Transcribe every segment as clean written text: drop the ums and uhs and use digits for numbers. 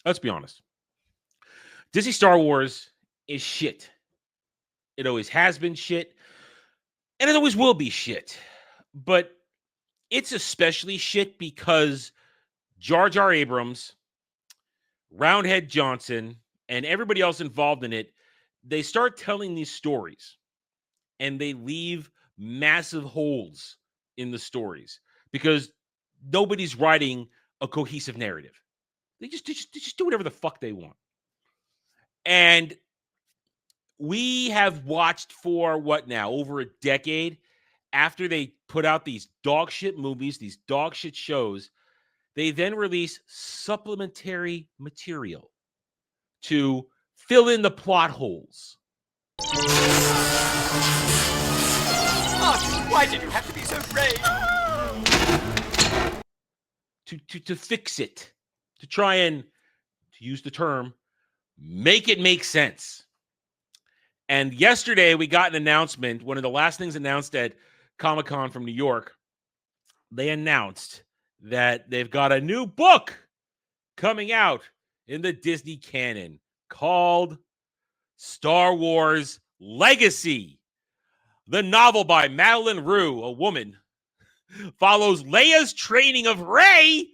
Let's be honest. Disney Star Wars is shit. It always has been shit, and it always will be shit. But it's especially shit because Jar Jar Abrams, Roundhead Johnson, and everybody else involved in it, they start telling these stories and they leave massive holes in the stories because nobody's writing a cohesive narrative. They just do whatever the fuck they want. And we have watched for what now? Over a decade after they put out these dog shit movies, these dog shit shows, they then release supplementary material to fill in the plot holes. Oh, why did you have to be so brave? To fix it, to try and, to use the term, make it make sense. And yesterday we got an announcement, one of the last things announced at Comic-Con from New York. They announced that they've got a new book coming out in the Disney canon called Star Wars Legacy. The novel by Madeline Rue, a woman, follows Leia's training of Rey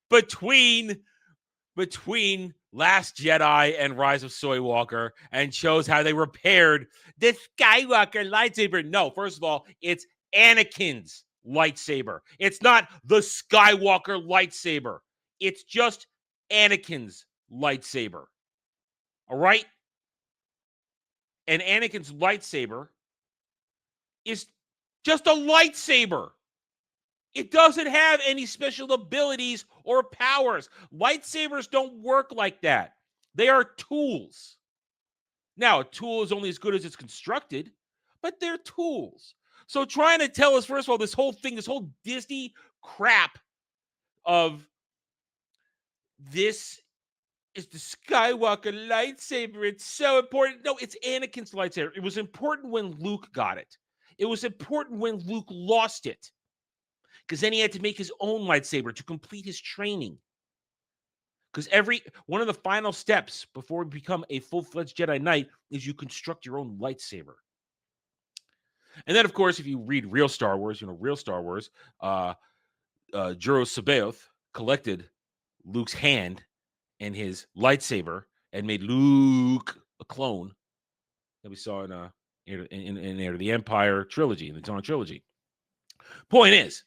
between Last Jedi and Rise of Skywalker and shows how they repaired the Skywalker lightsaber. No, first of all, it's Anakin's lightsaber. It's not the Skywalker lightsaber. It's just Anakin's lightsaber. All right? And Anakin's lightsaber is just a lightsaber. It doesn't have any special abilities or powers. Lightsabers don't work like that. They are tools. Now, a tool is only as good as it's constructed, but they're tools. So trying to tell us, first of all, this whole thing, this whole Disney crap of this is the Skywalker lightsaber. It's so important. No, it's Anakin's lightsaber. It was important when Luke got it. It was important when Luke lost it, because then he had to make his own lightsaber to complete his training. Because one of the final steps before you become a full-fledged Jedi Knight is you construct your own lightsaber. And then, of course, if you read real Star Wars, Juro Sabaoth collected Luke's hand and his lightsaber and made Luke a clone that we saw in Heir to the Empire trilogy, in the Dawn trilogy. Point is,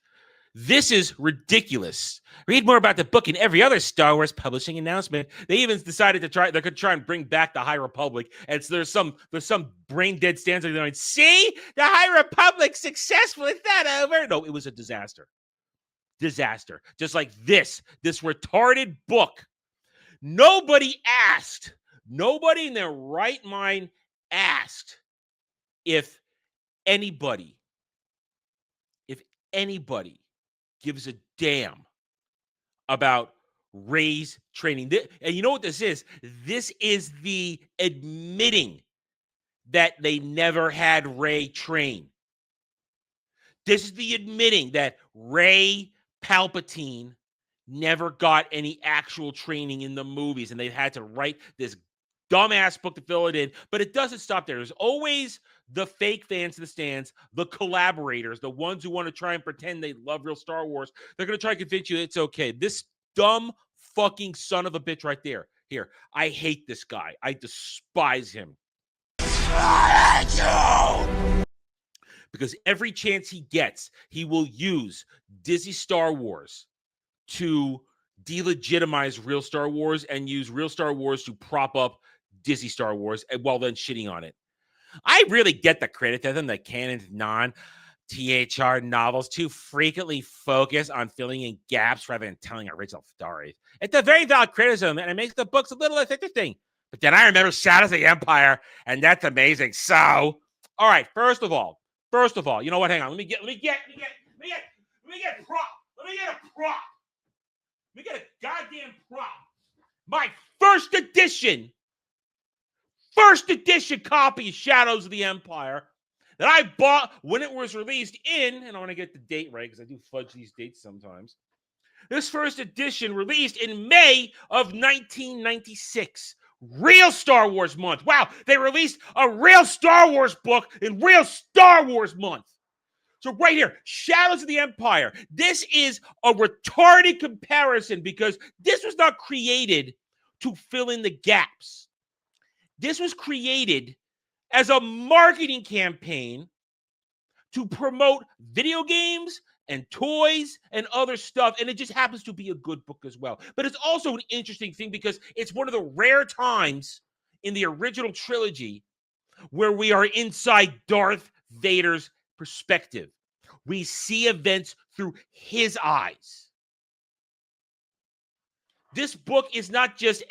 this is ridiculous. Read more about the book in every other Star Wars publishing announcement. They even decided they're going to try and bring back the High Republic. And so there's some brain dead stanza going, see, the High Republic successful. It's not over. No, it was a disaster. Disaster. Just like this retarded book. Nobody in their right mind asked if anybody gives a damn about Rey's training. And you know what this is? This is the admitting that they never had Rey train. This is the admitting that Rey Palpatine never got any actual training in the movies, and they've had to write this dumbass book to fill it in. But it doesn't stop there. There's always the fake fans in the stands, the collaborators, the ones who want to try and pretend they love real Star Wars. They're going to try and convince you it's okay. This dumb fucking son of a bitch right there. Here, I hate this guy. I despise him. Because every chance he gets, he will use Disney Star Wars to delegitimize real Star Wars and use real Star Wars to prop up Disney Star Wars while then shitting on it. I really get the credit to them that canon's non-THR novels too frequently focus on filling in gaps rather than telling original stories. It's a very valid criticism, and it makes the books a little less interesting. But then I remember Shadows of the Empire, and that's amazing. So, all right, first of all, you know what? Hang on. Let me get a prop. Let me get a goddamn prop. My first edition copy of Shadows of the Empire that I bought when it was released in, and I want to get the date right because I do fudge these dates sometimes, This first edition released in May of 1996. Real Star Wars month. Wow, they released a real Star Wars book in real Star Wars month. So right here, Shadows of the Empire. This is a retarded comparison because this was not created to fill in the gaps. This was created as a marketing campaign to promote video games and toys and other stuff. And it just happens to be a good book as well. But it's also an interesting thing because it's one of the rare times in the original trilogy where we are inside Darth Vader's perspective. We see events through his eyes. This book is not just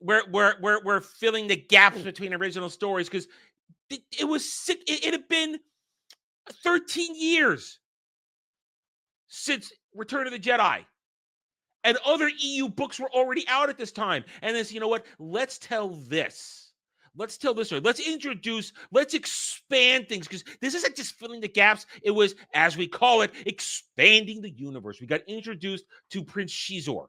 we're filling the gaps between original stories, because it had been 13 years since Return of the Jedi. And other EU books were already out at this time. And then, you know what? Let's tell this. Let's tell this story. Let's introduce, let's expand things, because this isn't just filling the gaps. It was, as we call it, expanding the universe. We got introduced to Prince Shizor.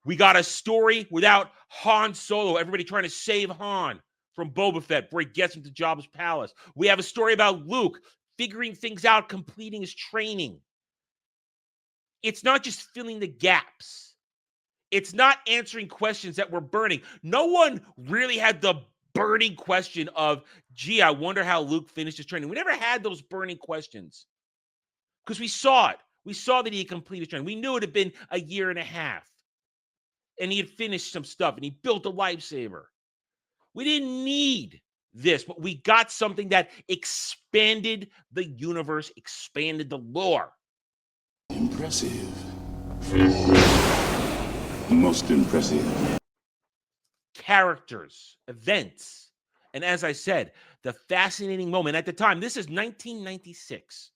We got a story without Han Solo, everybody trying to save Han from Boba Fett before he gets into Jabba's palace. We have a story about Luke figuring things out, completing his training. It's not just filling the gaps. It's not answering questions that were burning. No one really had the burning question of, gee, I wonder how Luke finished his training. We never had those burning questions because we saw it. We saw that he had completed his training. We knew it had been a year and a half. And he had finished some stuff, and he built a lightsaber. We didn't need this, but we got something that expanded the universe, expanded the lore. Impressive. Most impressive. Characters, events, and as I said, the fascinating moment at the time, this is 1996.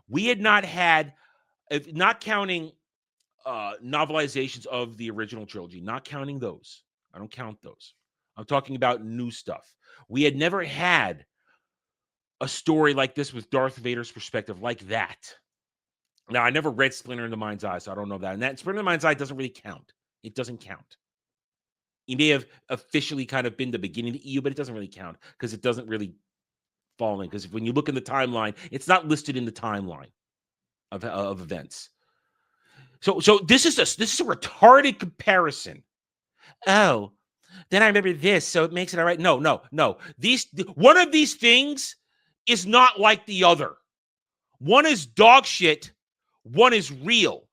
We had not had, not counting novelizations of the original trilogy, not counting those. I don't count those. I'm talking about new stuff. We had never had a story like this with Darth Vader's perspective like that. Now, I never read Splinter in the Mind's Eye, so I don't know that. And that Splinter in the Mind's Eye doesn't really count. It doesn't count. He may have officially kind of been the beginning of the EU, but it doesn't really count because it doesn't really fall in. Because when you look in the timeline, it's not listed in the timeline of events. So this is a retarded comparison. Oh, then I remember this, so it makes it all right. No. One of these things is not like the other. One is dog shit. One is real.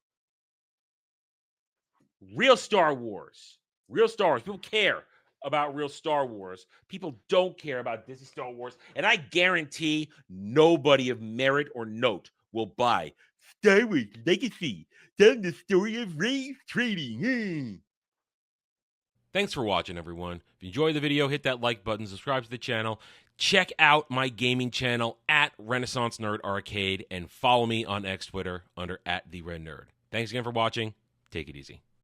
Real Star Wars. Real Star Wars. People care about real Star Wars. People don't care about Disney Star Wars. And I guarantee nobody of merit or note will buy Star Wars Legacy, telling the story of Rey's training. Thanks for watching, everyone. If you enjoyed the video, hit that like button, subscribe to the channel. Check out my gaming channel at Renaissance Nerd Arcade and follow me on X Twitter under @TheRedNerd. Thanks again for watching. Take it easy.